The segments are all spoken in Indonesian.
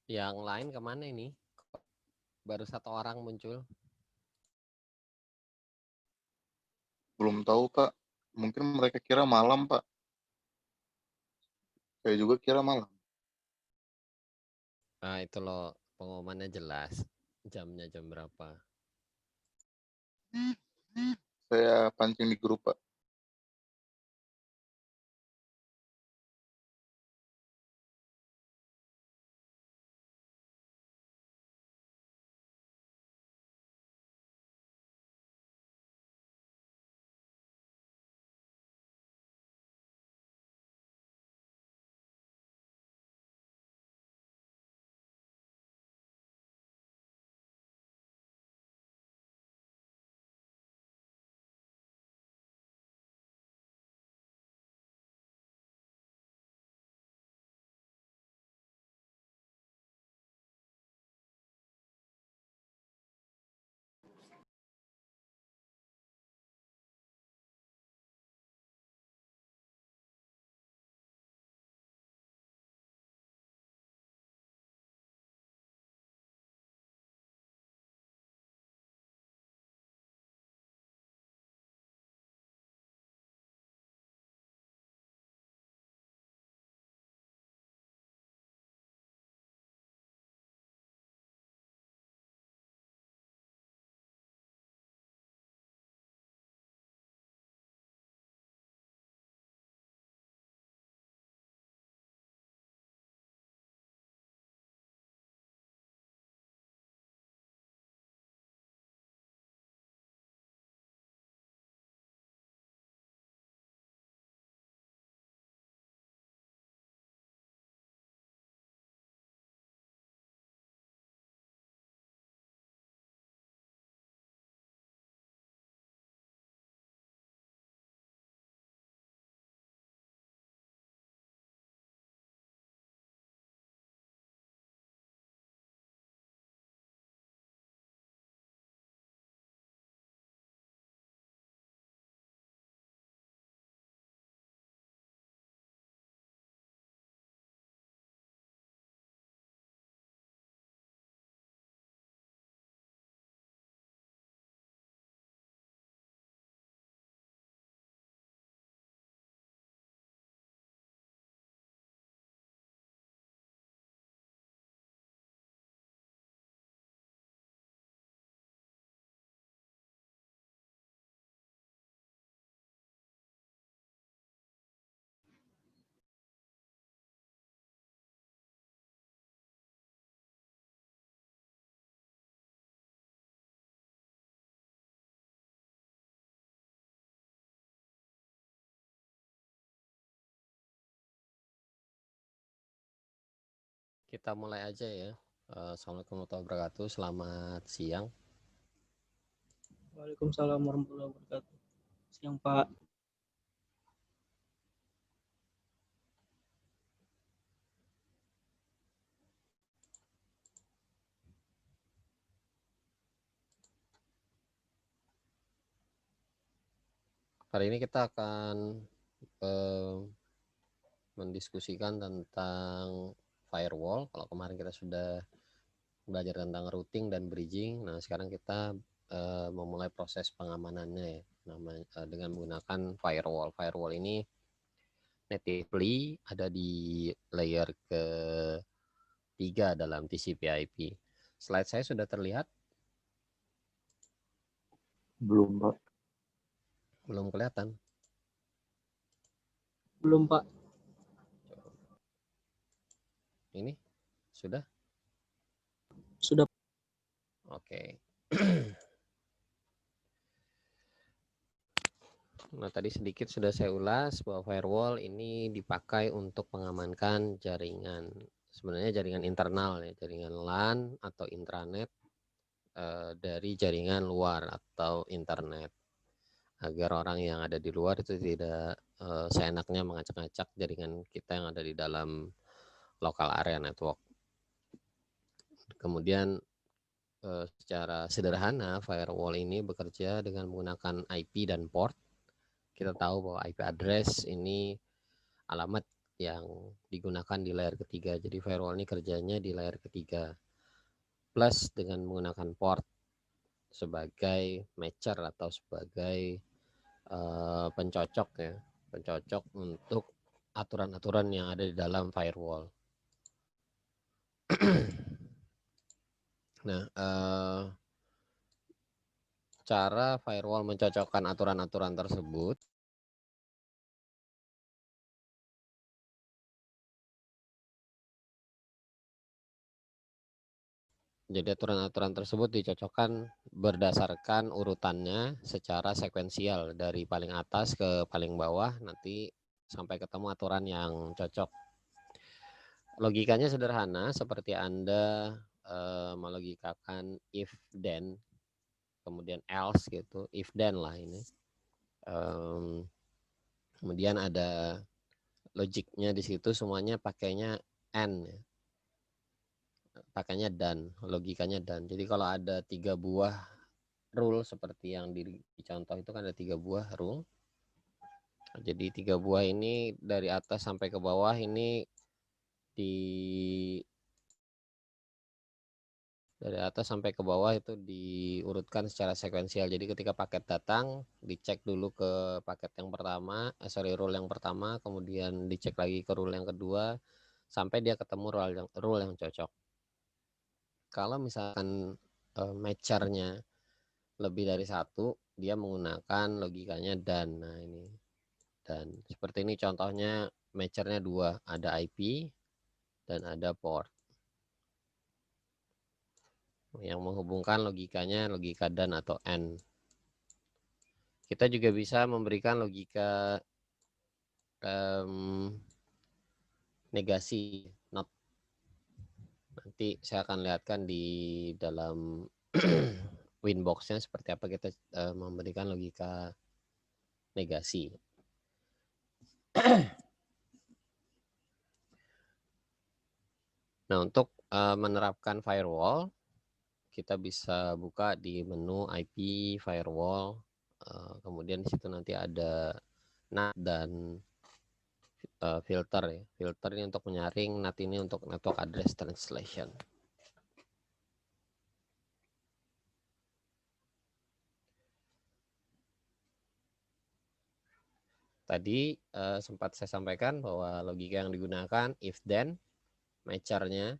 Yang lain kemana ini? Baru satu orang muncul. Belum tahu, Pak. Mungkin mereka kira malam, Pak. Saya juga kira malam. Nah, itu loh pengumumannya jelas. Jamnya jam berapa. Saya pancing di grup, Pak. Kita mulai aja ya. Assalamualaikum warahmatullahi wabarakatuh. Selamat siang. Waalaikumsalam warahmatullahi wabarakatuh. Siang Pak. Hari ini kita akan mendiskusikan tentang firewall. Kalau kemarin kita sudah belajar tentang routing dan bridging, nah sekarang kita memulai proses pengamanannya ya, dengan menggunakan firewall. Firewall ini natively ada di layer ke-3 dalam TCP/IP. Slide saya sudah terlihat? Belum, Pak. Belum kelihatan? Belum Pak. Ini sudah? Sudah. Oke. Nah, tadi sedikit sudah saya ulas bahwa firewall ini dipakai untuk mengamankan jaringan. Sebenarnya jaringan internal ya, jaringan LAN atau intranet dari jaringan luar atau internet. Agar orang yang ada di luar itu tidak seenaknya mengacak-acak jaringan kita yang ada di dalam local area network. Kemudian secara sederhana firewall ini bekerja dengan menggunakan IP dan port. Kita tahu bahwa IP address ini alamat yang digunakan di layer ketiga. Jadi firewall ini kerjanya di layer ketiga. Plus dengan menggunakan port sebagai matcher atau sebagai pencocok ya, pencocok untuk aturan-aturan yang ada di dalam firewall. Nah, cara firewall mencocokkan aturan-aturan tersebut jadi aturan-aturan tersebut dicocokkan berdasarkan urutannya secara sekuensial dari paling atas ke paling bawah, nanti sampai ketemu aturan yang cocok. Logikanya sederhana, seperti Anda melogikakan if then, kemudian else gitu, if then lah ini. Kemudian ada logiknya di situ, semuanya pakainya and ya. Pakainya dan, logikanya dan. Jadi kalau ada 3 buah rule seperti yang di contoh itu kan ada 3 buah rule. Jadi 3 buah ini dari atas sampai ke bawah ini dari atas sampai ke bawah itu diurutkan secara sekuensial. Jadi ketika paket datang, dicek dulu ke paket yang pertama, rule yang pertama, kemudian dicek lagi ke rule yang kedua, sampai dia ketemu rule yang cocok. Kalau misalkan matchernya lebih dari satu, dia menggunakan logikanya dan. Nah ini dan seperti ini contohnya, matchernya 2, ada IP dan ada port. Yang menghubungkan logikanya logika dan atau and. Kita juga bisa memberikan logika negasi not. Nanti saya akan lihatkan di dalam Winbox-nya seperti apa kita memberikan logika negasi. Nah, untuk menerapkan firewall, kita bisa buka di menu IP firewall. Kemudian di situ nanti ada NAT dan filter ya. Filter ini untuk menyaring, NAT ini untuk network address translation. Tadi sempat saya sampaikan bahwa logika yang digunakan if then, matchernya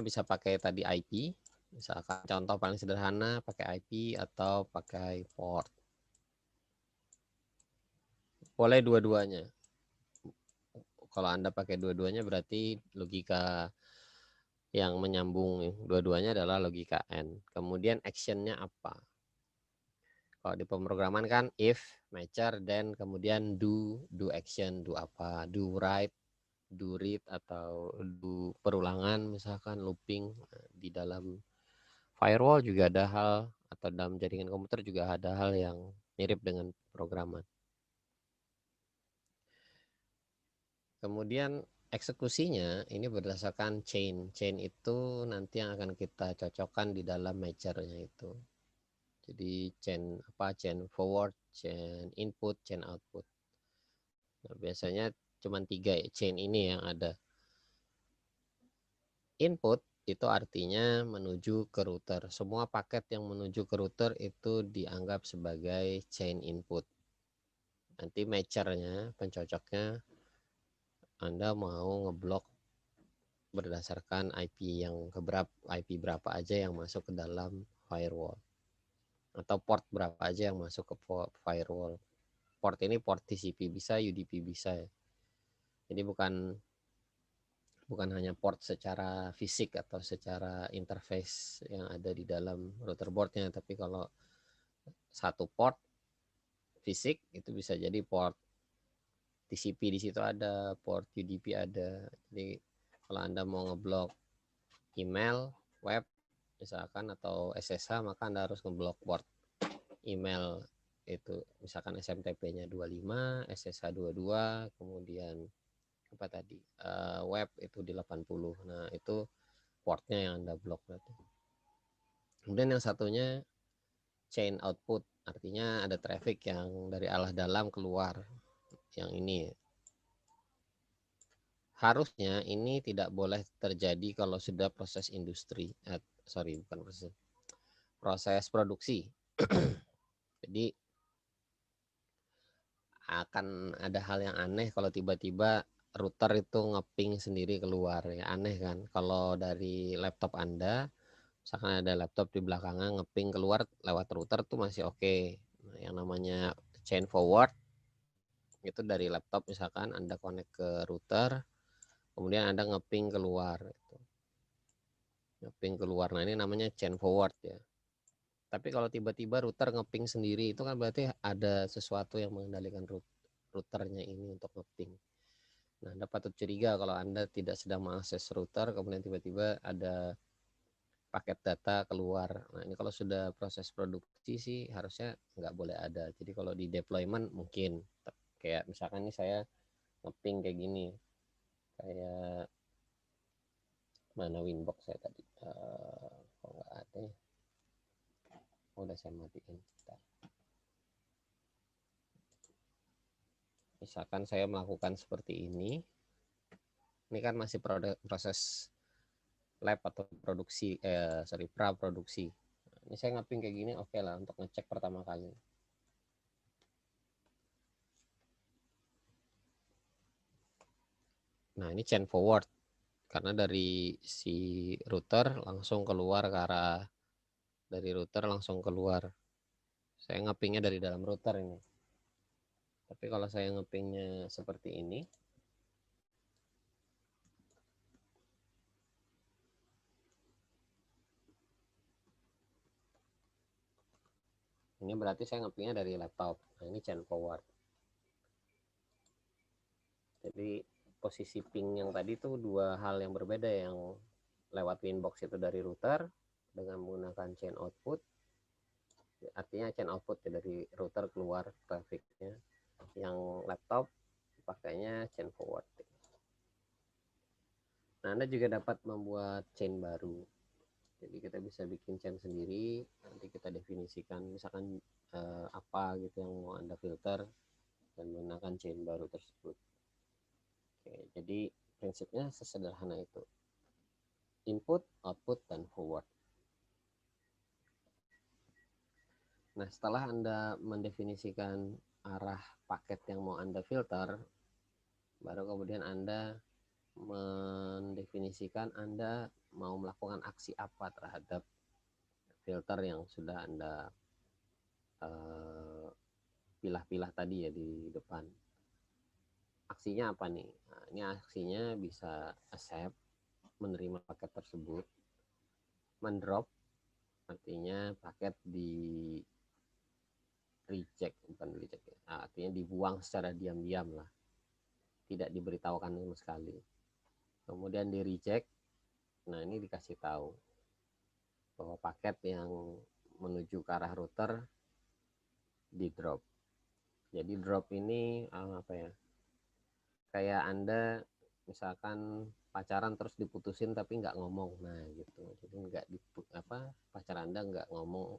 bisa pakai tadi IP, misalkan contoh paling sederhana pakai IP atau pakai port. Boleh dua-duanya. Kalau Anda pakai dua-duanya berarti logika yang menyambung dua-duanya adalah logika and. Kemudian actionnya apa? Kalau di pemrograman kan if, matcher, then kemudian do action, do apa, do write, do read, atau do perulangan misalkan looping. Di dalam firewall juga ada hal, atau dalam jaringan komputer juga ada hal yang mirip dengan programan. Kemudian eksekusinya ini berdasarkan chain. Chain itu nanti yang akan kita cocokkan di dalam matchernya itu. Jadi chain forward, chain input, chain output. Nah, biasanya cuma 3 chain ini yang ada. Input itu artinya menuju ke router. Semua paket yang menuju ke router itu dianggap sebagai chain input. Nanti matchernya, pencocoknya, Anda mau ngeblok berdasarkan IP berapa aja yang masuk ke dalam firewall, atau port berapa aja yang masuk ke firewall. Port ini port TCP bisa, UDP bisa ya. Jadi bukan hanya port secara fisik atau secara interface yang ada di dalam router boardnya, tapi kalau satu port fisik itu bisa jadi port TCP di situ ada, port UDP ada. Jadi kalau Anda mau ngeblok email, web misalkan, atau SSH, maka Anda harus ngeblok port email itu, misalkan SMTP-nya 25, SSH 22, kemudian apa tadi, web itu di 80. Nah itu portnya yang Anda blok berarti. Kemudian yang satunya chain output, artinya ada traffic yang dari arah dalam keluar. yang ini. Harusnya ini tidak boleh terjadi kalau sudah proses industri. Bukan proses produksi. Jadi akan ada hal yang aneh kalau tiba-tiba router itu ngeping sendiri keluar, ya aneh kan. Kalau dari laptop Anda, misalkan ada laptop di belakangnya ngeping keluar lewat router tuh masih oke. Nah, yang namanya chain forward itu dari laptop, misalkan Anda connect ke router, kemudian Anda ngeping keluar gitu. Ngeping keluar, nah ini namanya chain forward ya. Tapi kalau tiba-tiba router ngeping sendiri itu kan berarti ada sesuatu yang mengendalikan routernya ini untuk ngeping. Nah, Anda patut curiga kalau Anda tidak sedang mengakses router, kemudian tiba-tiba ada paket data keluar. Nah, ini kalau sudah proses produksi sih harusnya nggak boleh ada. Jadi kalau di deployment mungkin, kayak misalkan ini saya ngeping kayak gini, kayak mana Winbox saya tadi, kok nggak ada ya? Udah saya matiin. Misalkan saya melakukan seperti ini kan masih proses lab atau produksi, pra-produksi. Ini saya ngeping kayak gini, oke lah untuk ngecek pertama kali. Nah, ini chain forward. Karena dari si router langsung keluar ke arah, dari router langsung keluar. Saya ngepingnya dari dalam router ini. Tapi kalau saya ngepingnya seperti ini, ini berarti saya ngepingnya dari laptop. Nah, ini chain forward. Jadi posisi ping yang tadi tuh dua hal yang berbeda, yang lewat Winbox itu dari router dengan menggunakan chain output. Artinya chain output ya, dari router keluar trafficnya. Yang laptop pakainya chain forward. Nah, Anda juga dapat membuat chain baru. Jadi kita bisa bikin chain sendiri, nanti kita definisikan misalkan apa gitu yang mau Anda filter dan menggunakan chain baru tersebut. Oke, jadi prinsipnya sesederhana itu. Input, output, dan forward. Nah, setelah Anda mendefinisikan arah paket yang mau Anda filter, baru kemudian Anda mendefinisikan Anda mau melakukan aksi apa terhadap filter yang sudah Anda pilah-pilah tadi ya di depan. Aksinya apa nih? Nah, ini aksinya bisa accept, menerima paket tersebut, mendrop, artinya paket di reject, bukan reject ya. Nah, artinya dibuang secara diam-diam lah, tidak diberitahukan sama sekali. Kemudian di reject, nah ini dikasih tahu bahwa paket yang menuju ke arah router di drop. Jadi drop ini apa ya? Kayak Anda misalkan pacaran terus diputusin tapi nggak ngomong, nah gitu. Jadi nggak pacar Anda nggak ngomong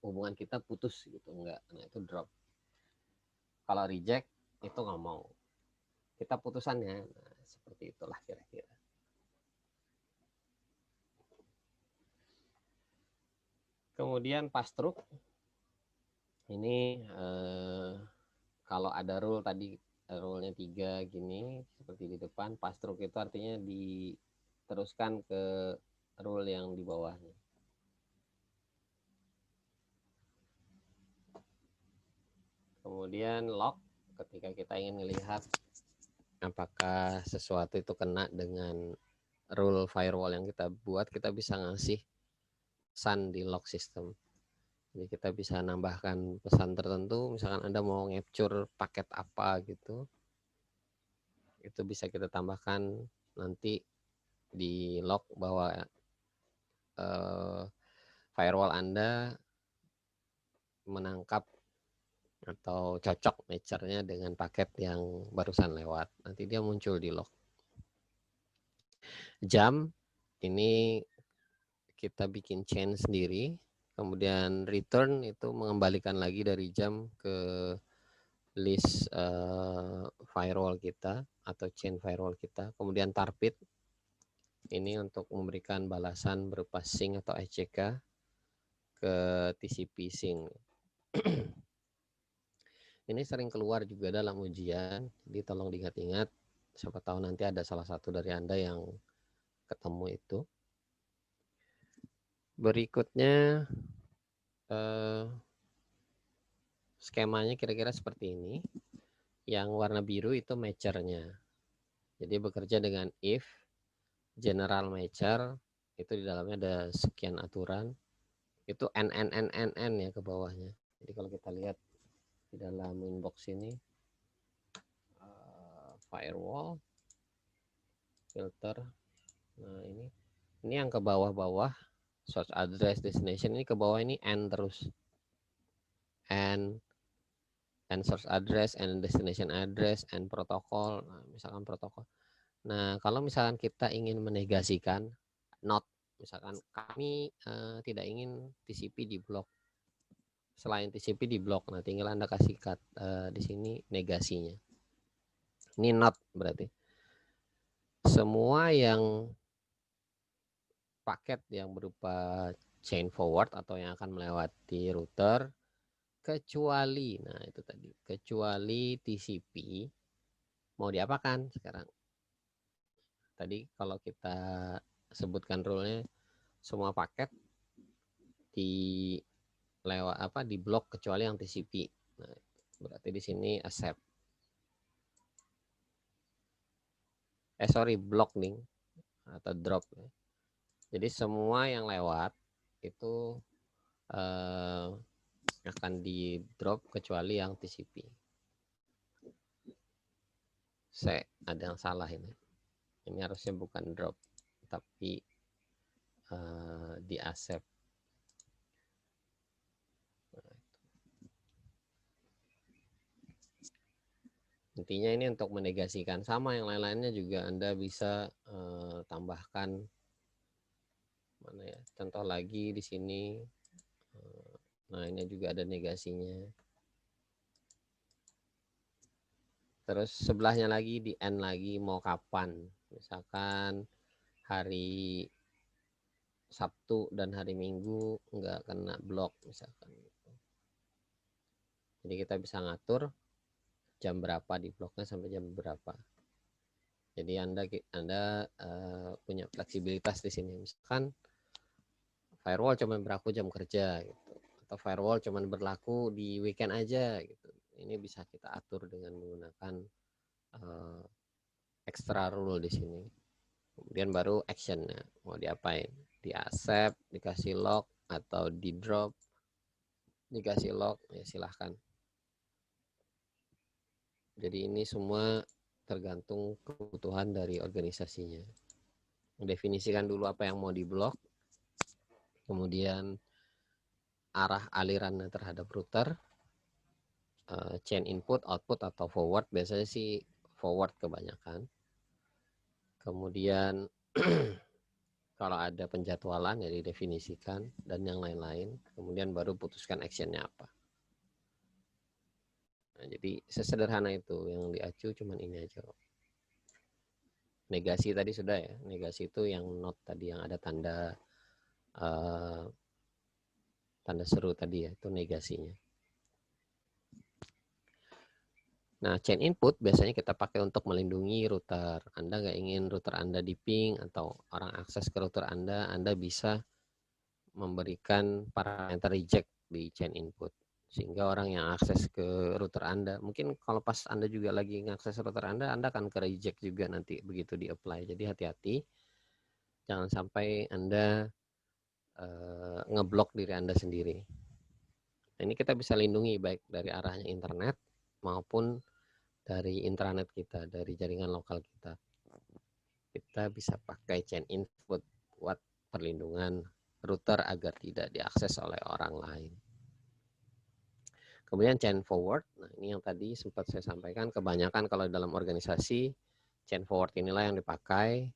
hubungan kita putus gitu, nggak. Nah itu drop. Kalau reject itu ngomong kita putusannya. Nah, seperti itulah kira-kira. Kemudian pass through ini kalau ada rule tadi, rule-nya 3 gini seperti di depan, pass through itu artinya diteruskan ke rule yang di bawahnya. Kemudian lock, ketika kita ingin melihat apakah sesuatu itu kena dengan rule firewall yang kita buat, kita bisa ngasih pesan di lock system. Jadi kita bisa nambahkan pesan tertentu, misalkan Anda mau capture paket apa gitu, itu bisa kita tambahkan nanti di log bahwa firewall Anda menangkap atau cocok matchernya dengan paket yang barusan lewat. Nanti dia muncul di log. Jam ini kita bikin chain sendiri, kemudian return itu mengembalikan lagi dari jam ke list firewall kita atau chain firewall kita. Kemudian tarpit ini untuk memberikan balasan berupa sync atau SCK ke TCP sync. Ini sering keluar juga dalam ujian, jadi tolong diingat-ingat. Siapa tahu nanti ada salah satu dari Anda yang ketemu itu. Berikutnya skemanya kira-kira seperti ini. Yang warna biru itu matchernya. Jadi bekerja dengan if general matcher, itu di dalamnya ada sekian aturan. Itu n ya ke bawahnya. Jadi kalau kita lihat di dalam inbox ini, firewall, filter, nah ini yang ke bawah-bawah, source address, destination, ini ke bawah ini n terus, n source address, and destination address, and protokol, nah, misalkan protokol. Nah kalau misalkan kita ingin menegasikan, not, misalkan kami tidak ingin TCP di blok, selain TCP di blok, nah tinggal Anda kasih di sini negasinya. Ini not berarti semua yang paket yang berupa chain forward atau yang akan melewati router kecuali, nah itu tadi, kecuali TCP mau diapakan sekarang. Tadi kalau kita sebutkan rule-nya semua paket di lewat di blok kecuali yang TCP. Nah, berarti di sini accept. Block nih atau drop. Jadi semua yang lewat itu akan di drop kecuali yang TCP. Ada yang salah ini. Ini harusnya bukan drop tapi di accept. Intinya ini untuk menegasikan, sama yang lain-lainnya juga Anda bisa tambahkan mana ya, contoh lagi di sini. Nah ini juga ada negasinya. Terus sebelahnya lagi di end lagi mau kapan, misalkan hari Sabtu dan hari Minggu nggak kena blok misalkan gitu. Jadi kita bisa ngatur jam berapa di bloknya sampai jam berapa. Jadi Anda punya fleksibilitas di sini. Misalkan firewall cuma berlaku jam kerja gitu, atau firewall cuma berlaku di weekend aja gitu. Ini bisa kita atur dengan menggunakan extra rule di sini. Kemudian baru actionnya mau diapain, di accept, dikasih lock, atau di drop, dikasih lock, ya silahkan. Jadi ini semua tergantung kebutuhan dari organisasinya. Mendefinisikan dulu apa yang mau diblok, kemudian arah aliran terhadap router, chain input, output, atau forward, biasanya sih forward kebanyakan. Kemudian kalau ada penjadwalan ya didefinisikan dan yang lain-lain, kemudian baru putuskan actionnya apa. Nah, jadi sesederhana itu, yang diacu cuman ini aja. Negasi tadi sudah ya, negasi itu yang not tadi yang ada tanda tanda seru tadi ya, itu negasinya. Nah, chain input biasanya kita pakai untuk melindungi router. Anda nggak ingin router Anda di ping atau orang akses ke router Anda bisa memberikan parameter reject di chain input. Sehingga orang yang akses ke router Anda, mungkin kalau pas Anda juga lagi ngakses router Anda akan ke reject juga nanti begitu di-apply. Jadi hati-hati, jangan sampai Anda ngeblok diri Anda sendiri. Nah, ini kita bisa lindungi baik dari arahnya internet maupun dari intranet kita, dari jaringan lokal kita. Kita bisa pakai chain input buat perlindungan router agar tidak diakses oleh orang lain. Kemudian chain forward, nah ini yang tadi sempat saya sampaikan, kebanyakan kalau dalam organisasi, chain forward inilah yang dipakai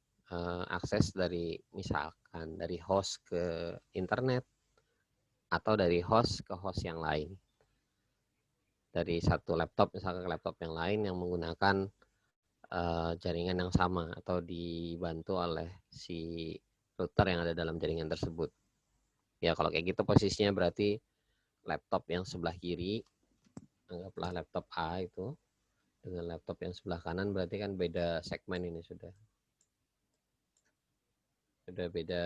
akses dari misalkan dari host ke internet atau dari host ke host yang lain. dari satu laptop misalkan ke laptop yang lain yang menggunakan jaringan yang sama atau dibantu oleh si router yang ada dalam jaringan tersebut. Ya kalau kayak gitu posisinya berarti laptop yang sebelah kiri, anggaplah laptop A itu, dengan laptop yang sebelah kanan berarti kan beda segmen ini sudah beda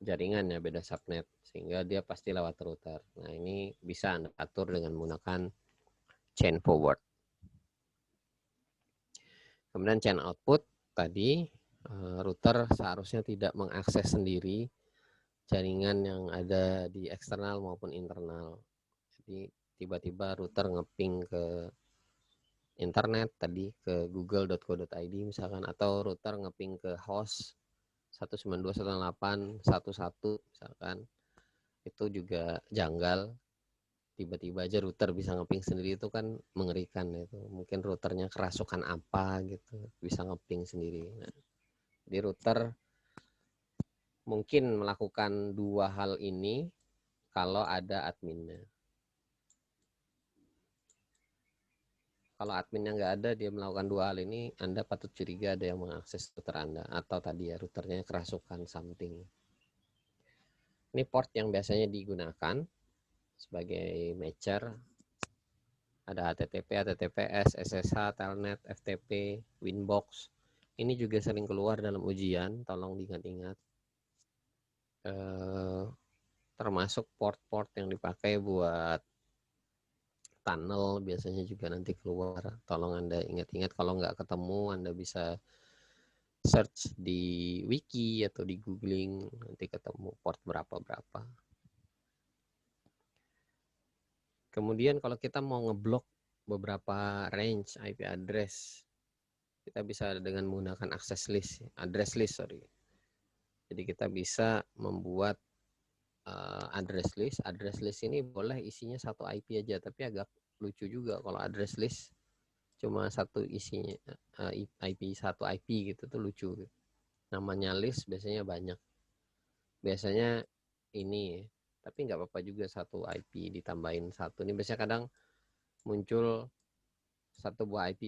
jaringan ya, beda subnet, sehingga dia pasti lewat router. Nah ini bisa Anda atur dengan menggunakan chain forward. Kemudian chain output tadi, router seharusnya tidak mengakses sendiri jaringan yang ada di eksternal maupun internal. Jadi tiba-tiba router ngeping ke internet tadi ke google.co.id misalkan, atau router ngeping ke host 192.168.1.1 misalkan, itu juga janggal. Tiba-tiba aja router bisa ngeping sendiri, itu kan mengerikan itu. Mungkin routernya kerasukan apa gitu, bisa ngeping sendiri. Nah, jadi router mungkin melakukan dua hal ini kalau ada adminnya. Kalau adminnya nggak ada, dia melakukan dua hal ini, Anda patut curiga ada yang mengakses router Anda, atau tadi ya routernya kerasukan something. Ini port yang biasanya digunakan sebagai matcher. Ada HTTP, HTTPS, SSH, Telnet, FTP, Winbox. Ini juga sering keluar dalam ujian, tolong diingat-ingat. Termasuk port-port yang dipakai buat tunnel biasanya juga nanti keluar. Tolong Anda ingat-ingat, kalau nggak ketemu Anda bisa search di wiki atau di googling, nanti ketemu port berapa-berapa. Kemudian kalau kita mau ngeblok beberapa range IP address, kita bisa dengan menggunakan access list, address list, sorry. Jadi kita bisa membuat address list. Address list ini boleh isinya satu IP aja, tapi agak lucu juga kalau address list cuma satu isinya IP, satu IP gitu tuh lucu. Namanya list biasanya banyak. Biasanya ini, tapi nggak apa-apa juga satu IP ditambahin satu. Ini biasanya kadang muncul satu buah IP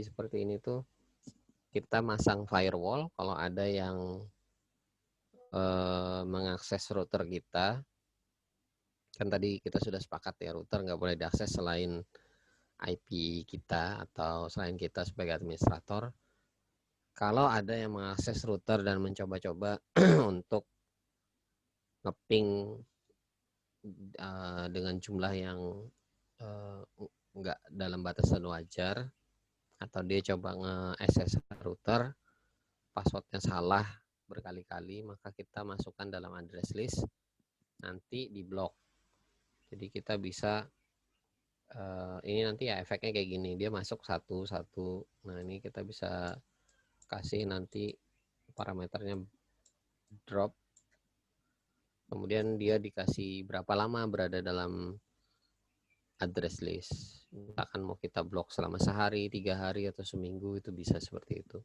seperti ini tuh. Kita masang firewall kalau ada yang mengakses router kita. Kan tadi kita sudah sepakat ya, router nggak boleh diakses selain IP kita atau selain kita sebagai administrator. Kalau ada yang mengakses router dan mencoba-coba untuk ngeping dengan jumlah yang nggak dalam batasan wajar, atau dia coba nge-access router, passwordnya salah berkali-kali, maka kita masukkan dalam address list, nanti diblok. Jadi kita bisa ini nanti ya efeknya kayak gini, dia masuk satu-satu. Nah ini kita bisa kasih nanti parameternya drop, kemudian dia dikasih berapa lama berada dalam address list. Misalkan mau kita blok selama sehari, 3 hari, atau seminggu, itu bisa seperti itu.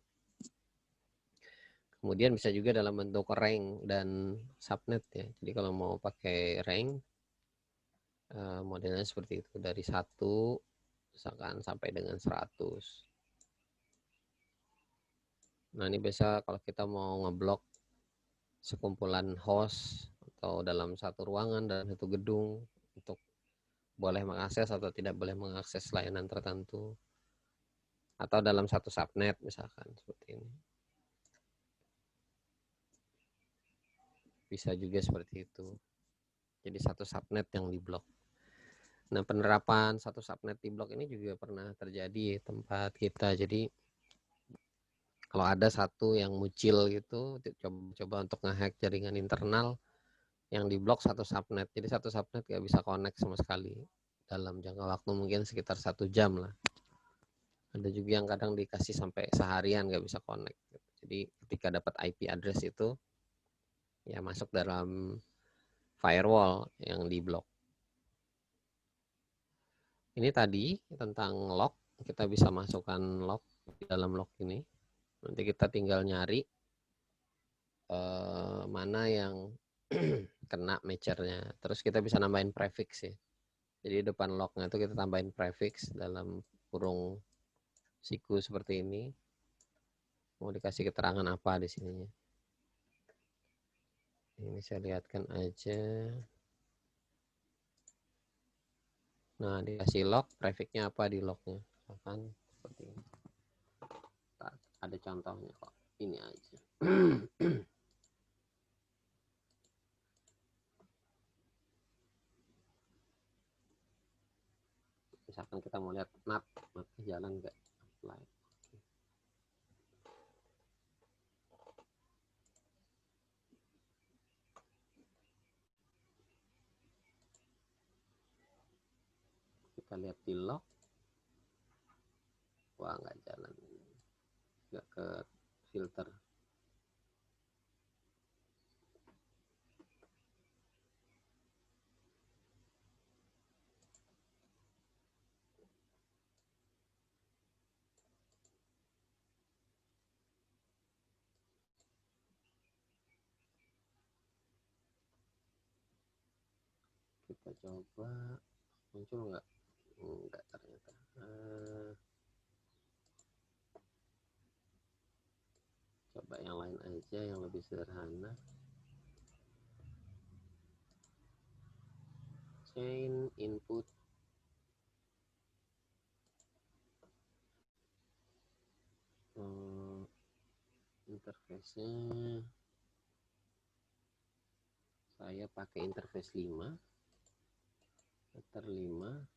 Kemudian bisa juga dalam bentuk rank dan subnet ya. Jadi kalau mau pakai rank, modelnya seperti itu, dari 1 misalkan sampai dengan 100. Nah ini biasa kalau kita mau ngeblok sekumpulan host atau dalam satu ruangan, dalam satu gedung, untuk boleh mengakses atau tidak boleh mengakses layanan tertentu, atau dalam satu subnet misalkan seperti ini. Bisa juga seperti itu. Jadi satu subnet yang diblok. Nah penerapan satu subnet diblok ini juga pernah terjadi di tempat kita. Jadi kalau ada satu yang mucil gitu, coba untuk ngehack jaringan internal, yang diblok satu subnet. Jadi satu subnet gak bisa connect sama sekali dalam jangka waktu mungkin sekitar 1 jam lah. Ada juga yang kadang dikasih sampai seharian gak bisa connect. Jadi ketika dapat IP address itu, ya masuk dalam firewall yang diblok. Ini tadi tentang lock, kita bisa masukkan lock di dalam lock ini. Nanti kita tinggal nyari mana yang kena matchernya. Terus kita bisa nambahin prefix ya. Jadi depan lognya itu kita tambahin prefix dalam kurung siku seperti ini. Mau dikasih keterangan apa di sininya? Ini saya lihatkan aja. Nah, dikasih log, prefixnya apa di lognya? Misalkan seperti ini. Ada contohnya kok. Ini aja. Misalkan kita mau lihat map jalan nggak? Apply. Kita lihat di log. Wah, nggak jalan. Nggak ke filter. Kita coba muncul nggak? Nggak ternyata. Coba yang lain aja yang lebih sederhana. Chain input. Interface-nya saya pakai interface 5, meter 5.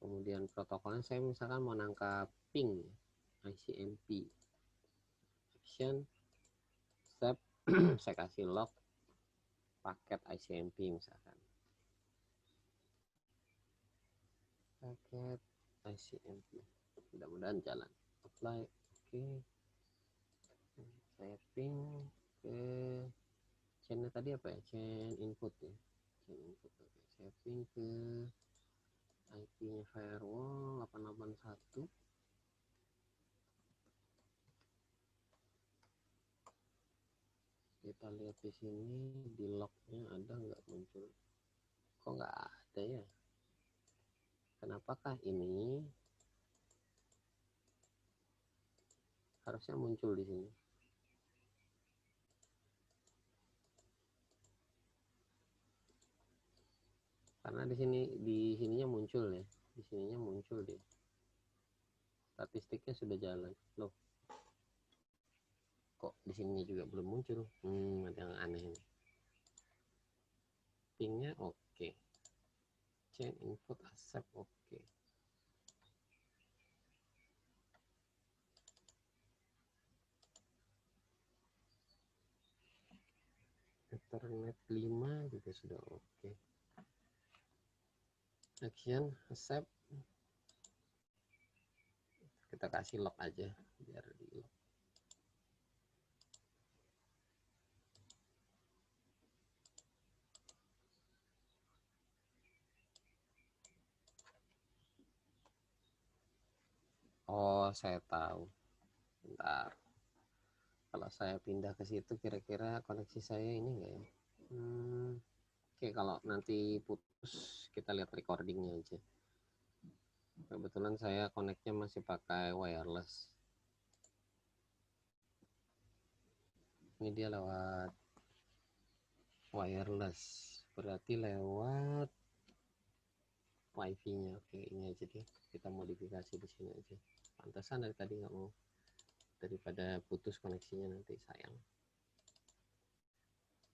Kemudian protokolnya saya misalkan mau nangkap ping, ICMP, action, step, saya kasih log paket ICMP misalkan, paket ICMP, mudah-mudahan jalan. Apply, oke. Saya ping ke chainnya tadi apa ya, chain input ya, chain input. Oke. Saya ping ke IP-nya firewall 881. Kita lihat di sini di lognya ada nggak muncul? Kok nggak ada ya? Kenapakah ini harusnya muncul di sini? Karena di sininya muncul ya, di sininya muncul deh. Statistiknya sudah jalan. Loh, kok di sininya juga belum muncul? Ada yang aneh ini. Pingnya oke. Chain input accept oke. Ethernet 5 juga sudah oke. Action accept. Kita kasih log aja biar di log. Oh, saya tahu. Bentar. Kalau saya pindah ke situ kira-kira koneksi saya ini enggak ya? Oke, kalau nanti putus kita lihat recordingnya aja. Kebetulan saya connect-nya masih pakai wireless. Ini dia lewat wireless. Berarti lewat wifi-nya. Oke, ini aja deh. Kita modifikasi di sini aja. Pantesan dari tadi nggak mau. Daripada putus koneksinya nanti sayang.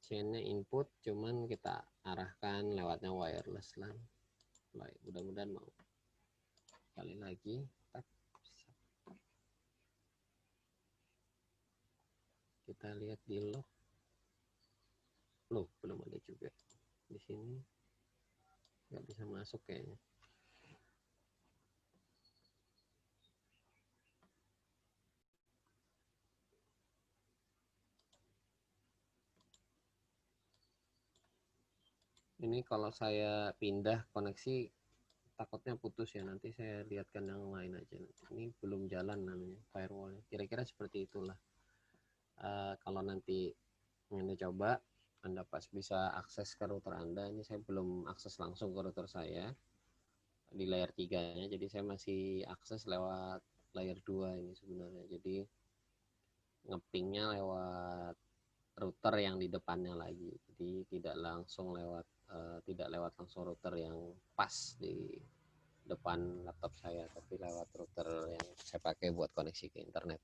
Chain-nya input, cuman kita arahkan lewatnya wireless lah. Mudah-mudahan mau. Kali lagi. Kita lihat di log. Loh, belum ada juga. Di sini nggak bisa masuk kayaknya. Ini kalau saya pindah koneksi takutnya putus ya, nanti saya lihatkan yang lain aja. Ini belum jalan namanya firewall. Kira-kira seperti itulah. Kalau nanti Anda coba Anda pas bisa akses ke router Anda. Ini saya belum akses langsung ke router saya di layer 3-nya, jadi saya masih akses lewat layer 2 ini sebenarnya. Jadi ngepingnya lewat router yang di depannya lagi. Jadi tidak lewat langsung router yang pas di depan laptop saya, tapi lewat router yang saya pakai buat koneksi ke internet.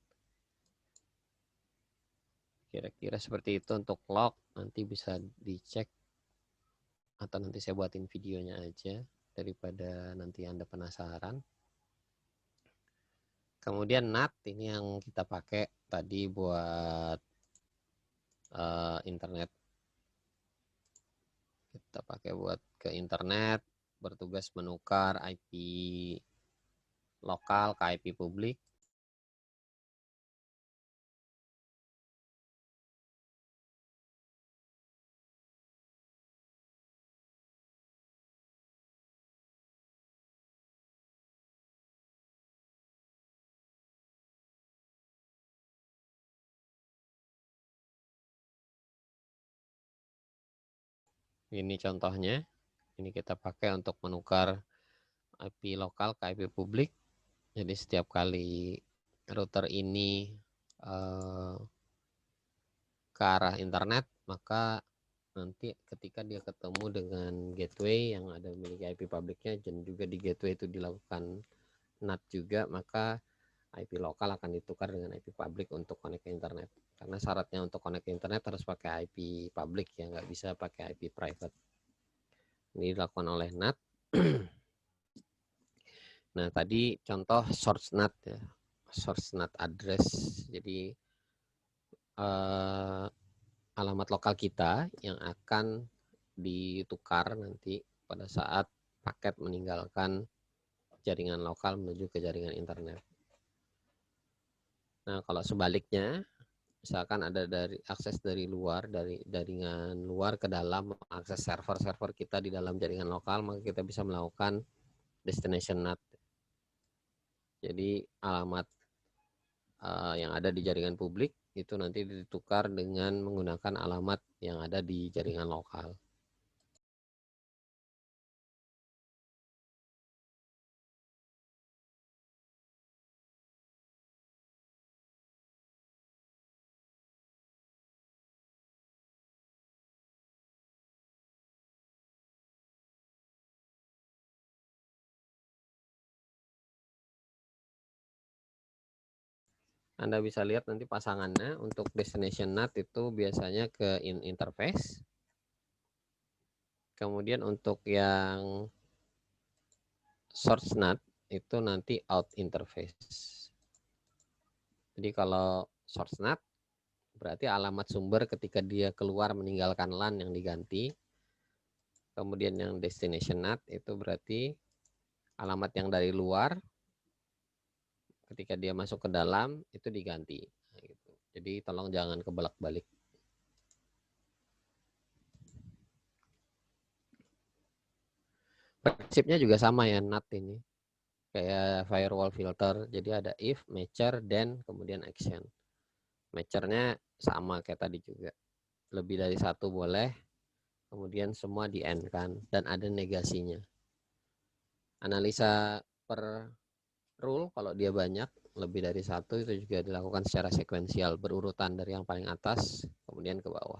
Kira-kira seperti itu untuk log. Nanti bisa dicek atau nanti saya buatin videonya aja daripada nanti Anda penasaran. Kemudian NAT ini yang kita pakai tadi buat internet. Kita pakai buat ke internet, bertugas menukar IP lokal ke IP publik. Ini contohnya. Ini kita pakai untuk menukar IP lokal ke IP publik. Jadi setiap kali router ini ke arah internet, maka nanti ketika dia ketemu dengan gateway yang ada memiliki IP publiknya dan juga di gateway itu dilakukan NAT juga, maka IP lokal akan ditukar dengan IP publik untuk connect ke internet. Karena syaratnya untuk connect ke internet harus pakai IP publik ya, nggak bisa pakai IP private. Ini dilakukan oleh NAT. Nah, tadi contoh source NAT ya, source NAT address. Jadi alamat lokal kita yang akan ditukar nanti pada saat paket meninggalkan jaringan lokal menuju ke jaringan internet. Nah, kalau sebaliknya, misalkan ada dari akses dari luar, dari jaringan luar ke dalam, akses server-server kita di dalam jaringan lokal, maka kita bisa melakukan destination NAT. Jadi alamat yang ada di jaringan publik itu nanti ditukar dengan menggunakan alamat yang ada di jaringan lokal. Anda bisa lihat nanti pasangannya untuk destination NAT itu biasanya ke in interface. Kemudian untuk yang source NAT itu nanti out interface. Jadi kalau source NAT berarti alamat sumber ketika dia keluar meninggalkan LAN yang diganti. Kemudian yang destination NAT itu berarti alamat yang dari luar ketika dia masuk ke dalam itu diganti. Nah, gitu. Jadi tolong jangan kebolak-balik. Prinsipnya juga sama ya NAT ini. Kayak firewall filter. Jadi ada if, matcher, then, kemudian action. Matchernya sama kayak tadi juga. Lebih dari satu boleh. Kemudian semua di end kan. Dan ada negasinya. Analisa per rule kalau dia banyak lebih dari satu itu juga dilakukan secara sekuensial berurutan dari yang paling atas kemudian ke bawah.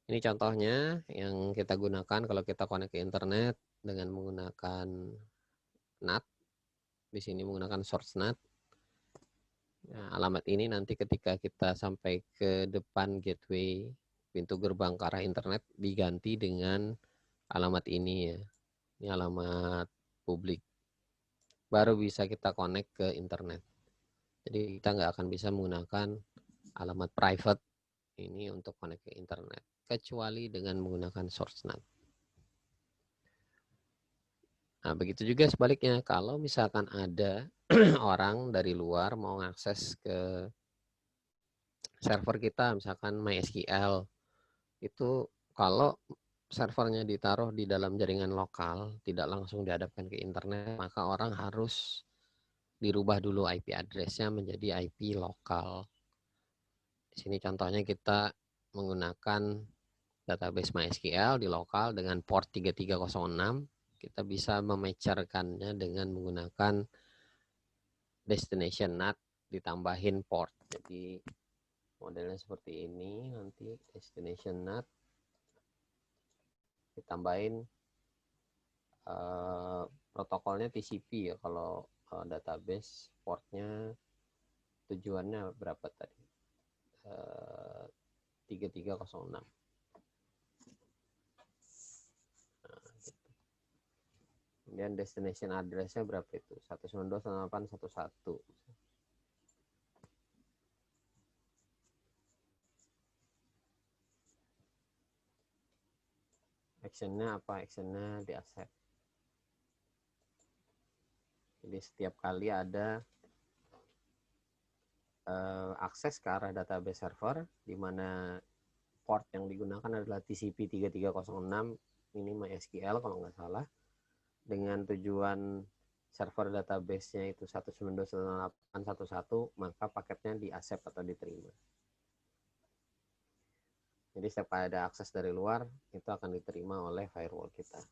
Ini contohnya yang kita gunakan kalau kita connect ke internet dengan menggunakan NAT. Di sini menggunakan source NAT. Nah, alamat ini nanti ketika kita sampai ke depan gateway pintu gerbang ke arah internet diganti dengan alamat ini ya. Ini alamat publik. Baru bisa kita connect ke internet. Jadi kita nggak akan bisa menggunakan alamat private ini untuk connect ke internet. Kecuali dengan menggunakan source NAT. Nah, begitu juga sebaliknya. Kalau misalkan ada orang dari luar mau akses ke server kita, misalkan MySQL, itu kalau servernya ditaruh di dalam jaringan lokal, tidak langsung dihadapkan ke internet, maka orang harus dirubah dulu IP address-nya menjadi IP lokal. Di sini contohnya kita menggunakan database MySQL di lokal dengan port 3306, kita bisa mematcherkannya dengan menggunakan destination NAT ditambahin port. Jadi modelnya seperti ini, nanti destination NAT ditambahin protokolnya TCP ya, kalau database portnya tujuannya berapa tadi, 3306. Kemudian destination address-nya berapa itu? 192.168.1.1. Action-nya apa? Action-nya di accept. Jadi setiap kali ada akses ke arah database server, di mana port yang digunakan adalah TCP 3306, ini MySQL kalau nggak salah, dengan tujuan server database-nya itu 192.168.1.1, maka paketnya di accept atau diterima. Jadi setiap ada akses dari luar, itu akan diterima oleh firewall kita.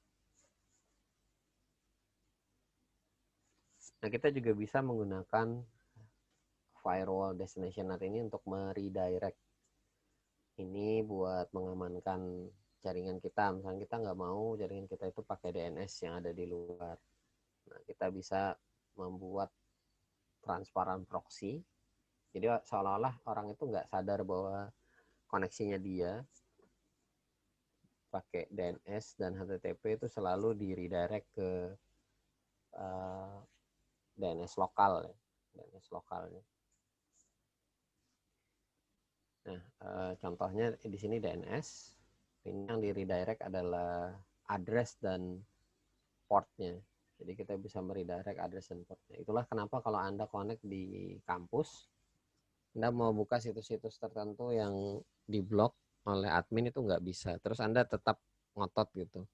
Nah, kita juga bisa menggunakan firewall destination NAT ini untuk meredirect. Ini buat mengamankan jaringan kita. Misalnya kita nggak mau jaringan kita itu pakai DNS yang ada di luar. Nah, kita bisa membuat transparan proxy. Jadi seolah-olah orang itu nggak sadar bahwa koneksinya dia pakai DNS dan HTTP itu selalu di redirect ke DNS lokal ya, DNS lokalnya. Nah, contohnya di sini DNS, ini yang di redirect adalah address dan portnya. Jadi kita bisa meredirect address dan portnya. Itulah kenapa kalau Anda connect di kampus, Anda mau buka situs-situs tertentu yang diblok oleh admin itu nggak bisa. Terus Anda tetap ngotot gitu.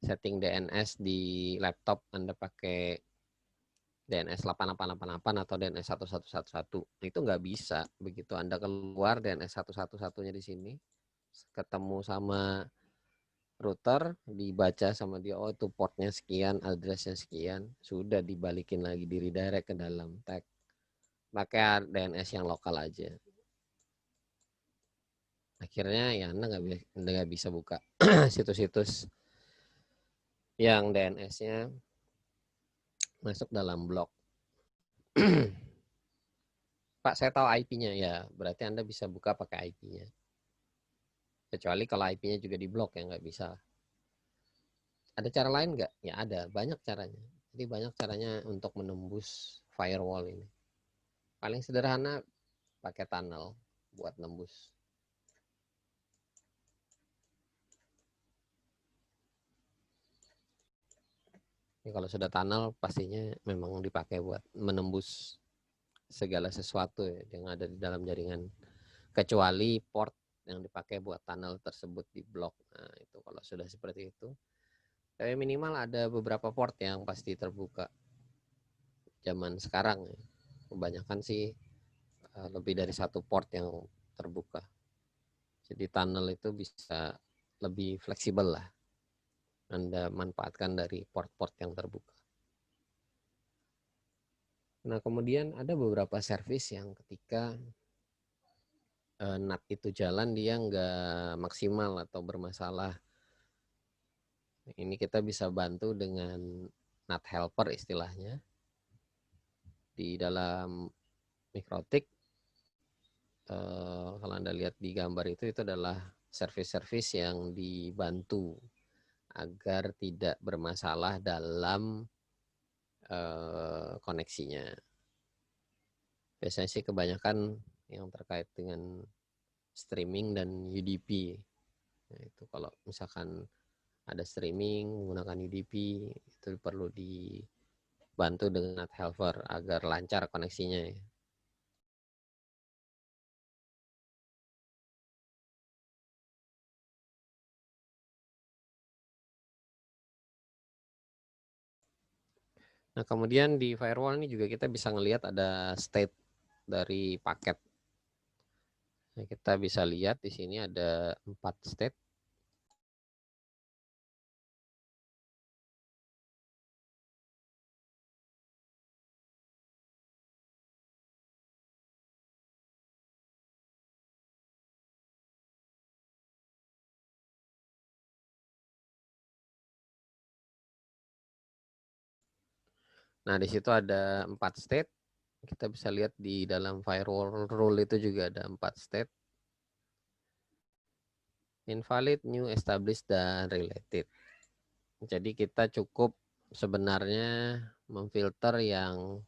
Setting DNS di laptop Anda pakai DNS 8888 atau DNS 1111. Itu nggak bisa. Begitu Anda keluar DNS 111-nya di sini, ketemu sama router, dibaca sama dia, oh itu portnya sekian, addressnya sekian, sudah dibalikin lagi, di redirect ke dalam tag. Pakai DNS yang lokal aja. Akhirnya ya Anda nggak bisa buka situs-situs yang DNS-nya masuk dalam blok. Pak, saya tahu IP-nya, ya berarti Anda bisa buka pakai IP-nya. Kecuali kalau IP-nya juga diblok ya nggak bisa. Ada cara lain nggak? Ya ada, banyak caranya. Jadi banyak caranya untuk menembus firewall ini. Paling sederhana pakai tunnel buat nembus. Ini kalau sudah tunnel pastinya memang dipakai buat menembus segala sesuatu ya, yang ada di dalam jaringan. Kecuali port yang dipakai buat tunnel tersebut di blok. Nah itu kalau sudah seperti itu. Tapi minimal ada beberapa port yang pasti terbuka. Zaman sekarang ya, kebanyakan sih lebih dari satu port yang terbuka. Jadi tunnel itu bisa lebih fleksibel lah. Anda manfaatkan dari port-port yang terbuka. Nah, kemudian ada beberapa service yang ketika NAT itu jalan dia nggak maksimal atau bermasalah. Ini kita bisa bantu dengan NAT helper istilahnya. Di dalam Mikrotik, kalau Anda lihat di gambar itu adalah service-service yang dibantu agar tidak bermasalah dalam koneksinya. Biasanya sih kebanyakan yang terkait dengan streaming dan UDP. Nah, itu kalau misalkan ada streaming menggunakan UDP, itu perlu dibantu dengan NAT helper agar lancar koneksinya. Nah, kemudian di firewall ini juga kita bisa ngelihat ada state dari paket. Nah, kita bisa lihat di sini ada 4 state. Nah, di situ ada 4 state. Kita bisa lihat di dalam firewall rule itu juga ada 4 state. Invalid, new, established, dan related. Jadi kita cukup sebenarnya memfilter yang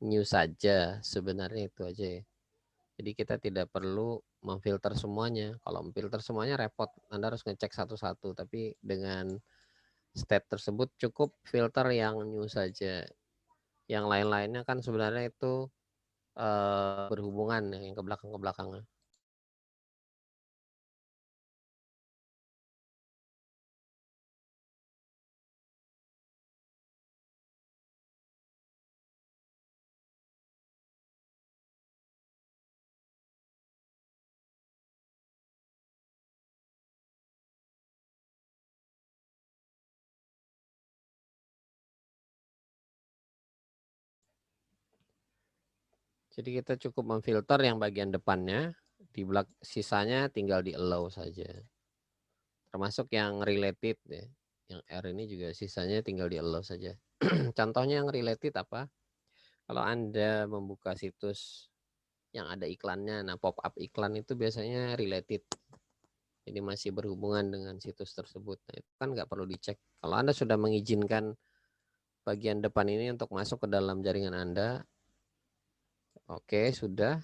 new saja, sebenarnya itu aja ya. Jadi kita tidak perlu memfilter semuanya. Kalau memfilter semuanya repot, Anda harus ngecek satu-satu. Tapi dengan state tersebut cukup filter yang new saja. Yang lain-lainnya kan sebenarnya itu berhubungan ya, yang ke belakang-belakangnya. Jadi kita cukup memfilter yang bagian depannya, di sisanya tinggal di allow saja. Termasuk yang related ya. Yang R ini juga sisanya tinggal di allow saja. Contohnya yang related apa? Kalau Anda membuka situs yang ada iklannya, nah pop-up iklan itu biasanya related. Jadi masih berhubungan dengan situs tersebut. Nah, itu kan nggak perlu dicek. Kalau Anda sudah mengizinkan bagian depan ini untuk masuk ke dalam jaringan Anda, oke, sudah.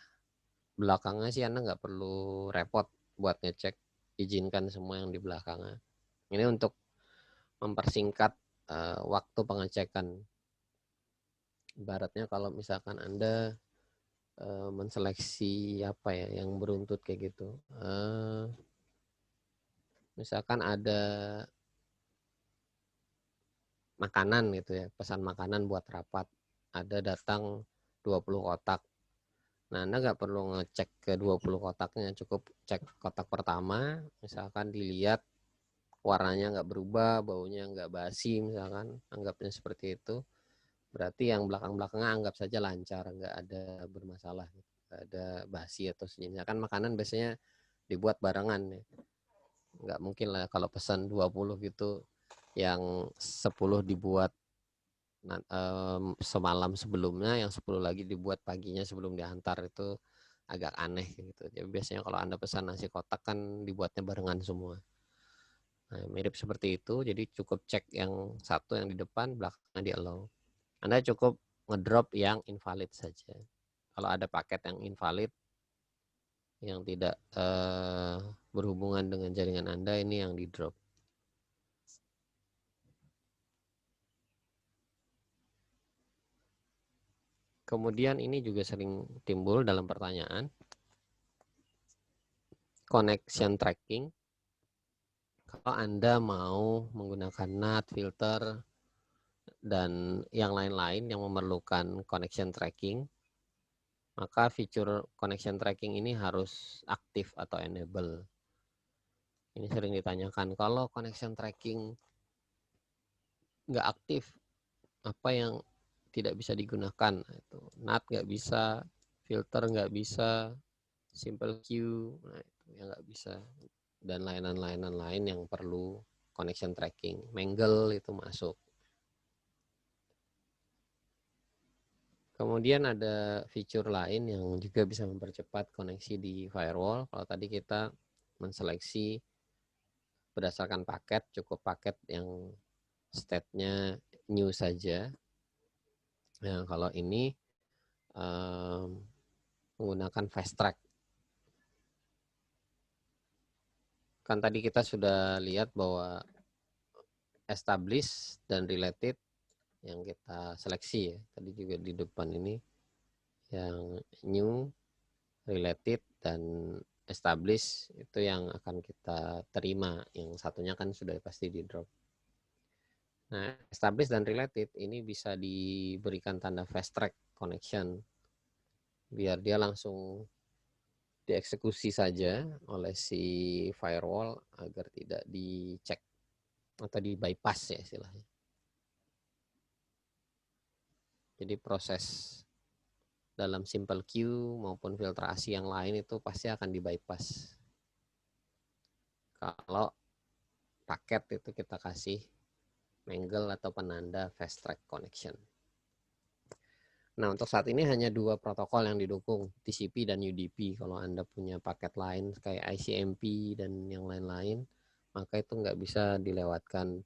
Belakangnya sih Anda nggak perlu repot buat ngecek, izinkan semua yang di belakangnya. Ini untuk mempersingkat waktu pengecekan. Ibaratnya kalau misalkan Anda menseleksi apa ya yang beruntut kayak gitu. Misalkan ada makanan gitu ya, pesan makanan buat rapat. Ada datang 20 kotak. Nah, Anda nggak perlu ngecek ke 20 kotaknya, cukup cek kotak pertama, misalkan dilihat warnanya nggak berubah, baunya nggak basi, misalkan, anggapnya seperti itu. Berarti yang belakang-belakangnya anggap saja lancar, nggak ada bermasalah, nggak ada basi atau sejenisnya. Kan makanan biasanya dibuat barengan ya. Nggak mungkin lah kalau pesan 20 gitu, yang 10 dibuat semalam sebelumnya, yang 10 lagi dibuat paginya sebelum diantar, itu agak aneh gitu. Jadi biasanya kalau Anda pesan nasi kotak kan dibuatnya barengan semua. Nah, mirip seperti itu, jadi cukup cek yang satu yang di depan, belakangnya di allow. Anda cukup ngedrop yang invalid saja. Kalau ada paket yang invalid, yang tidak berhubungan dengan jaringan Anda, ini yang di drop. Kemudian ini juga sering timbul dalam pertanyaan, connection tracking. Kalau Anda mau menggunakan NAT, filter, dan yang lain-lain yang memerlukan connection tracking, maka fitur connection tracking ini harus aktif atau enable. Ini sering ditanyakan, kalau connection tracking nggak aktif, apa yang tidak bisa digunakan? Itu NAT nggak bisa, filter nggak bisa, simple queue, nah itu yang nggak bisa, dan lain-lain lain yang perlu connection tracking. Mangle itu masuk. Kemudian ada fitur lain yang juga bisa mempercepat koneksi di firewall. Kalau tadi kita menseleksi berdasarkan paket, cukup paket yang state-nya new saja. Nah, kalau ini menggunakan fast track. Kan tadi kita sudah lihat bahwa established dan related yang kita seleksi ya. Tadi juga di depan ini yang new, related, dan established itu yang akan kita terima. Yang satunya kan sudah pasti di drop. Nah, established dan related ini bisa diberikan tanda fast track connection biar dia langsung dieksekusi saja oleh si firewall agar tidak dicek atau di bypass ya istilahnya. Jadi proses dalam simple queue maupun filtrasi yang lain itu pasti akan di bypass. Kalau paket itu kita kasih mangle atau penanda fast track connection. Nah, untuk saat ini hanya 2 protokol yang didukung, TCP dan UDP. Kalau Anda punya paket lain kayak ICMP dan yang lain-lain, maka itu nggak bisa dilewatkan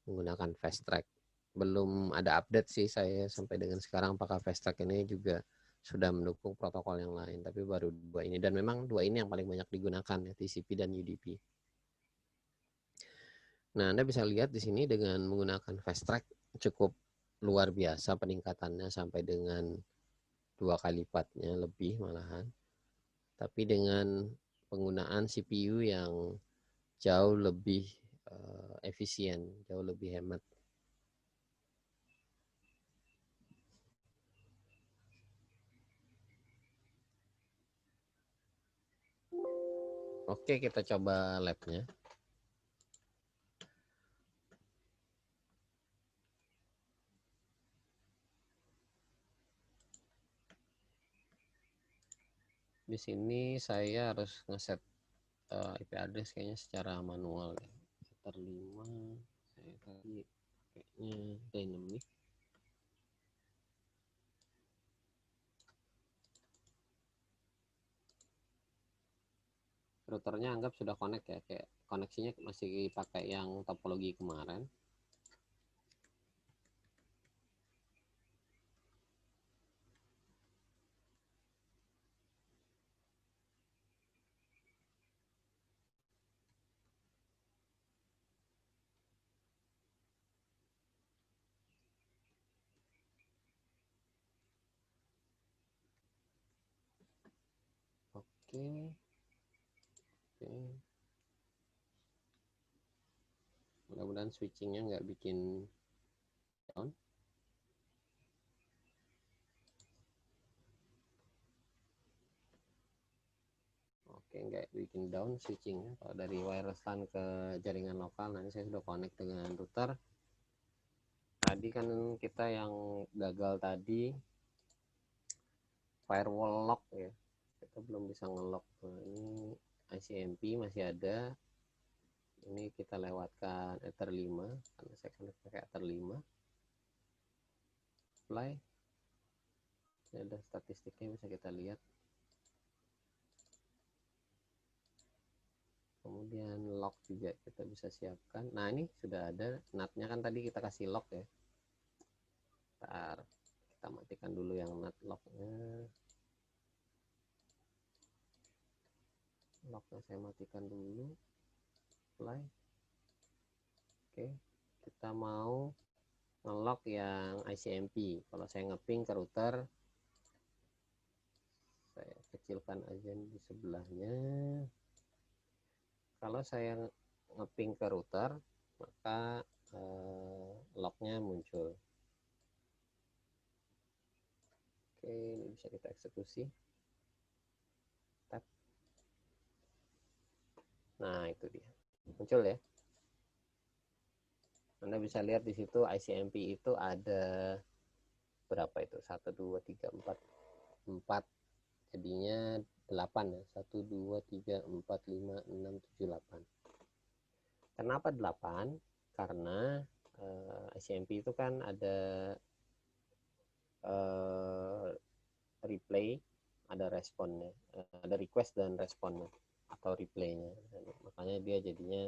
menggunakan fast track. Belum ada update sih saya sampai dengan sekarang apakah fast track ini juga sudah mendukung protokol yang lain, tapi baru 2 ini. Dan memang 2 ini yang paling banyak digunakan ya, TCP dan UDP. Nah, Anda bisa lihat di sini dengan menggunakan fast track cukup luar biasa peningkatannya sampai dengan 2 kali lipatnya lebih malahan. Tapi dengan penggunaan CPU yang jauh lebih efisien, jauh lebih hemat. Oke, kita coba labnya. Di sini saya harus ngeset IP address kayaknya secara manual ya. Sekitar 5, saya tadi kayaknya dynamic. Routernya anggap sudah connect ya, kayak koneksinya masih pakai yang topologi kemarin. Oke. Mudah-mudahan switchingnya nggak bikin down. Oke, nggak bikin down switchingnya. Kalau dari wireless LAN ke jaringan lokal, nanti saya sudah connect dengan router. Tadi kan kita yang gagal tadi firewall lock ya. Kita belum bisa ngelock. Nah, ini ICMP masih ada. Ini kita lewatkan Ether 5 karena saya connect pakai Ether 5. Apply. Ini ada statistiknya bisa kita lihat. Kemudian lock juga kita bisa siapkan. Nah, ini sudah ada NAT-nya kan tadi kita kasih lock ya. Ntar kita matikan dulu yang NAT lock-nya. Lock-nya saya matikan dulu. Apply. Oke, kita mau nge-lock yang ICMP. Kalau saya nge-ping ke router, saya kecilkan aja di sebelahnya. Kalau saya nge-ping ke router, maka lock-nya muncul. Oke, ini bisa kita eksekusi. Tap. Nah, itu dia. Muncul ya. Anda bisa lihat di situ ICMP itu ada berapa itu? 1, 2, 3, 4. 4. Jadinya 8 ya. 1, 2, 3, 4, 5, 6, 7, 8. Kenapa 8? Karena ICMP itu kan ada replay, ada responnya, ada request dan responnya atau replaynya. Makanya dia jadinya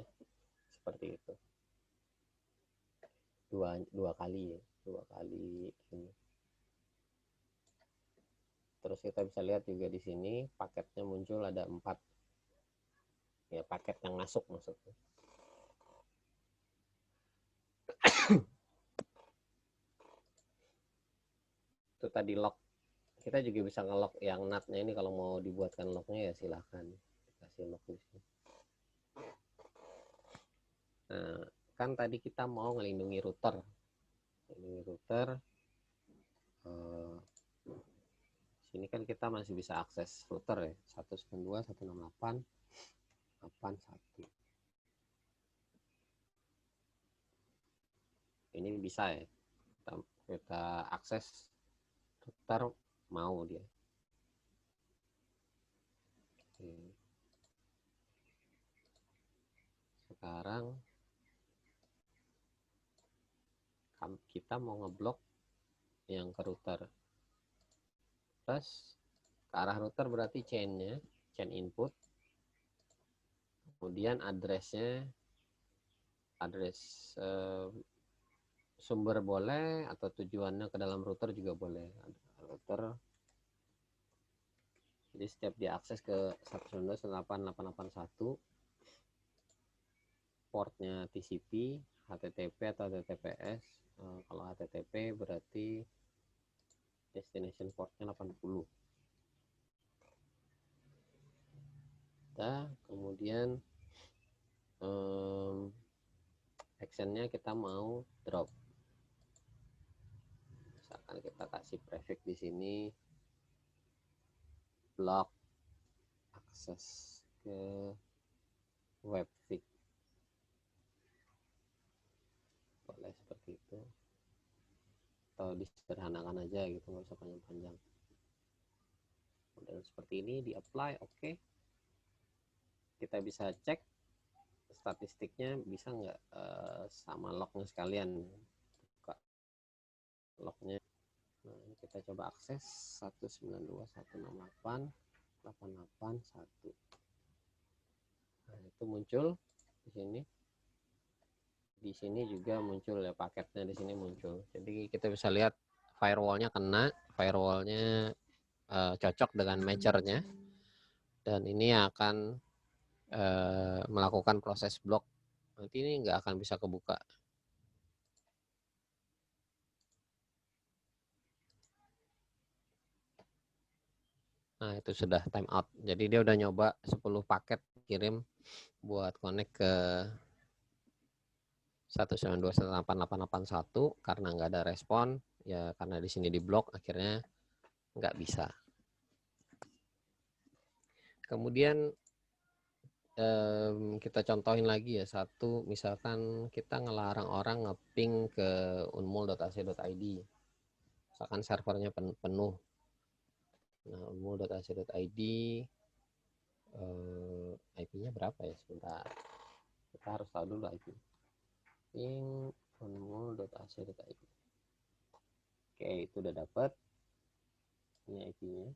seperti itu. Dua kali ya, 2 kali ini. Terus kita bisa lihat juga di sini paketnya muncul ada 4. Ya, paket yang masuk maksudnya. Itu tadi lock. Kita juga bisa nge-lock yang NAT-nya ini, kalau mau dibuatkan lock-nya ya silahkan. Kasih lock di sini. Nah, kan tadi kita mau ngelindungi router. Melindungi router Sini kan kita masih bisa akses router ya, 192.168.81. Ini bisa ya, kita akses router mau dia. Oke. Sekarang kita mau ngeblok yang ke router. Plus ke arah router berarti chain-nya, chain input. Kemudian address-nya, address sumber boleh atau tujuannya ke dalam router juga boleh. Router. Jadi setiap diakses ke 192.168.881 portnya TCP, HTTP atau HTTPS. Kalau HTTP berarti destination portnya 80. Nah, kemudian actionnya kita mau drop. Misalkan kita kasih prefix di sini, block akses ke webfig, boleh seperti itu, atau disederhanakan aja gitu, nggak usah panjang-panjang. Kemudian seperti ini di apply, oke. Kita bisa cek statistiknya, bisa nggak sama lognya sekalian. Buka lognya. Nah, ini kita coba akses 192.168.881. Nah, itu muncul di sini. Di sini juga muncul ya, paketnya di sini muncul. Jadi kita bisa lihat firewallnya kena, firewallnya cocok dengan matchernya, dan ini akan melakukan proses blok. Nanti ini nggak akan bisa kebuka. Nah, itu sudah time out. Jadi dia udah nyoba 10 paket kirim buat connect ke 192.168.881, karena nggak ada respon, ya karena di sini diblok, akhirnya nggak bisa. Kemudian kita contohin lagi ya, satu, misalkan kita ngelarang orang ngeping ke unmul.ac.id, misalkan servernya penuh. Nah, unmul.ac.id IP-nya berapa ya, sebentar, kita harus tahu dulu IP. Ping unmul.ac.id. Oke, itu udah dapat. Ini IP-nya.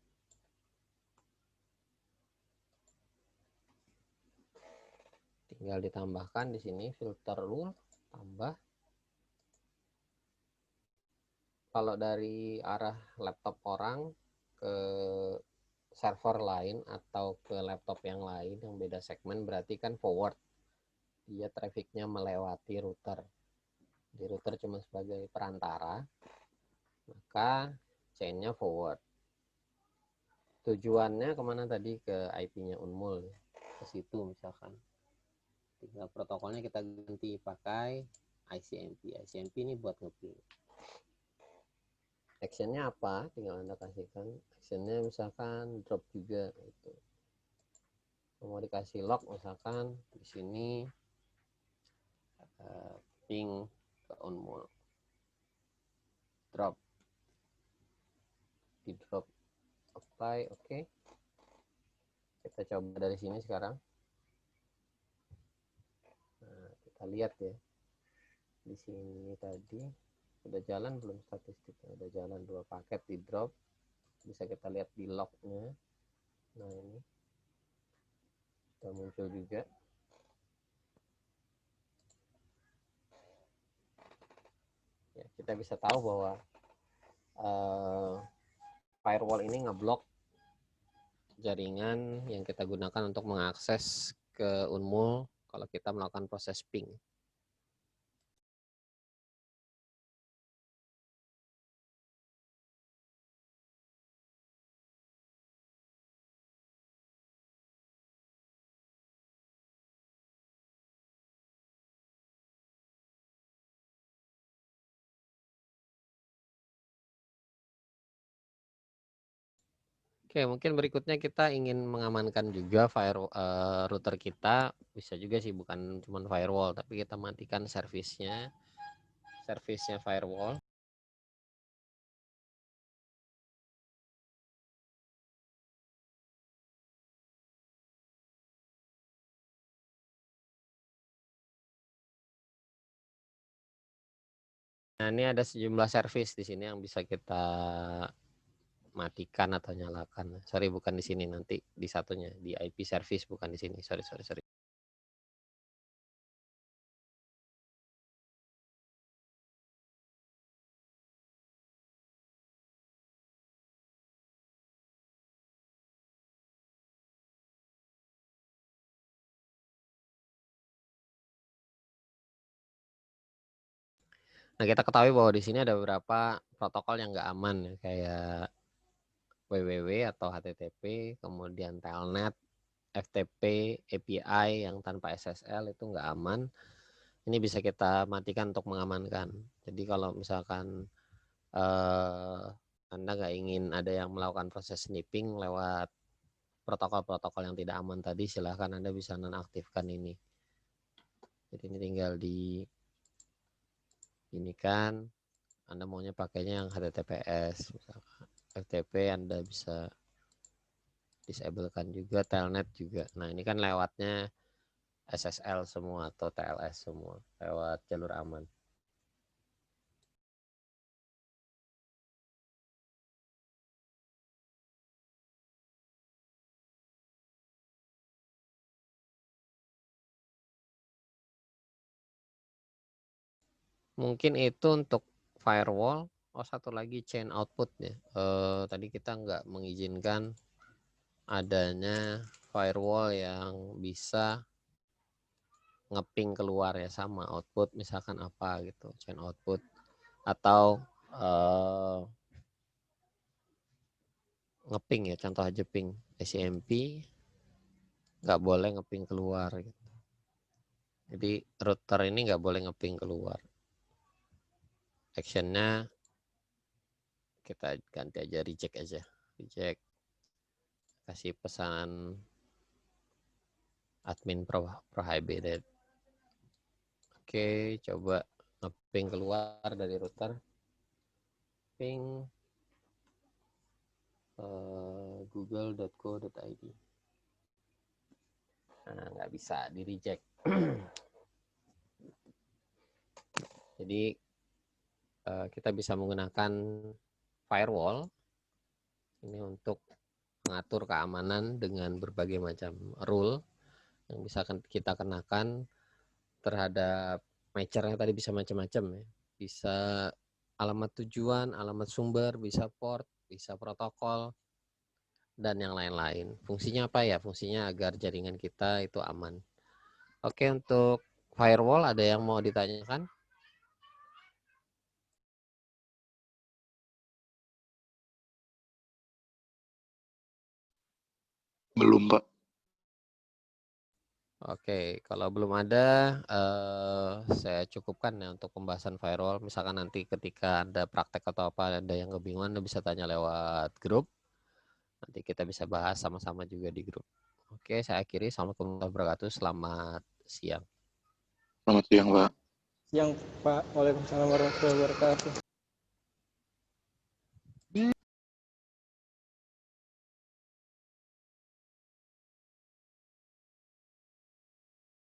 Tinggal ditambahkan di sini filter rule, tambah. Kalau dari arah laptop orang ke server lain atau ke laptop yang lain yang beda segmen, berarti kan forward. Dia trafficnya melewati router. Di router cuma sebagai perantara, maka chainnya forward. Tujuannya kemana tadi? Ke IP-nya Unmul, ke situ misalkan. Tinggal protokolnya kita ganti pakai ICMP. ICMP ini buat ngeping. Actionnya apa? Tinggal Anda kasihkan. Actionnya misalkan drop juga gitu. Mau dikasih log misalkan di sini ping ke Unmul. Drop. Di drop. Apply, oke. Kita coba dari sini sekarang. Nah, kita lihat ya. Di sini tadi udah jalan belum statistiknya? Udah jalan 2 paket di drop. Bisa kita lihat di lognya. Nah, ini sudah muncul juga. Ya, kita bisa tahu bahwa firewall ini ngeblok jaringan yang kita gunakan untuk mengakses ke Unmul kalau kita melakukan proses ping. Oke, mungkin berikutnya kita ingin mengamankan juga router kita. Bisa juga sih bukan cuma firewall, tapi kita matikan servisnya firewall. Nah, ini ada sejumlah servis di sini yang bisa kita matikan atau nyalakan. Sorry, bukan di sini, nanti di satunya, di IP service, bukan di sini. Sorry. Nah, kita ketahui bahwa di sini ada beberapa protokol yang nggak aman ya, kayak WWW atau HTTP, kemudian Telnet, FTP, API yang tanpa SSL itu nggak aman. Ini bisa kita matikan untuk mengamankan. Jadi kalau misalkan Anda nggak ingin ada yang melakukan proses sniffing lewat protokol-protokol yang tidak aman tadi, silahkan Anda bisa nonaktifkan ini. Jadi ini tinggal ini kan Anda maunya pakainya yang HTTPS, misalkan FTP Anda bisa disablekan juga, Telnet juga. Nah, ini kan lewatnya SSL semua atau TLS semua, lewat jalur aman. Mungkin itu untuk firewall. Oh, satu lagi chain output ya. Tadi kita nggak mengizinkan adanya firewall yang bisa ngeping keluar ya, sama output misalkan apa gitu, chain output atau ngeping ya, contoh aja ping SCMP nggak boleh ngeping keluar gitu. Jadi router ini nggak boleh ngeping keluar. Actionnya kita ganti aja, reject aja, reject, kasih pesan admin prohibited. Oke, coba ngeping keluar dari router, ping google.co.id. Nah, nggak bisa, di reject. Jadi kita bisa menggunakan firewall ini untuk mengatur keamanan dengan berbagai macam rule yang bisa kita kenakan terhadap matchernya. Tadi bisa macam-macam ya, bisa alamat tujuan, alamat sumber, bisa port, bisa protokol, dan yang lain-lain. Fungsinya apa ya? Fungsinya agar jaringan kita itu aman. Oke, untuk firewall ada yang mau ditanyakan? Belum, Pak. Oke, kalau belum ada, saya cukupkan ya untuk pembahasan firewall. Misalkan nanti ketika ada praktek atau apa, ada yang kebingungan, Anda bisa tanya lewat grup. Nanti kita bisa bahas sama-sama juga di grup. Oke, saya akhiri. Assalamualaikum warahmatullahi wabarakatuh. Selamat siang. Selamat siang, Pak. Siang Pak. Waalaikumsalam warahmatullahi wabarakatuh.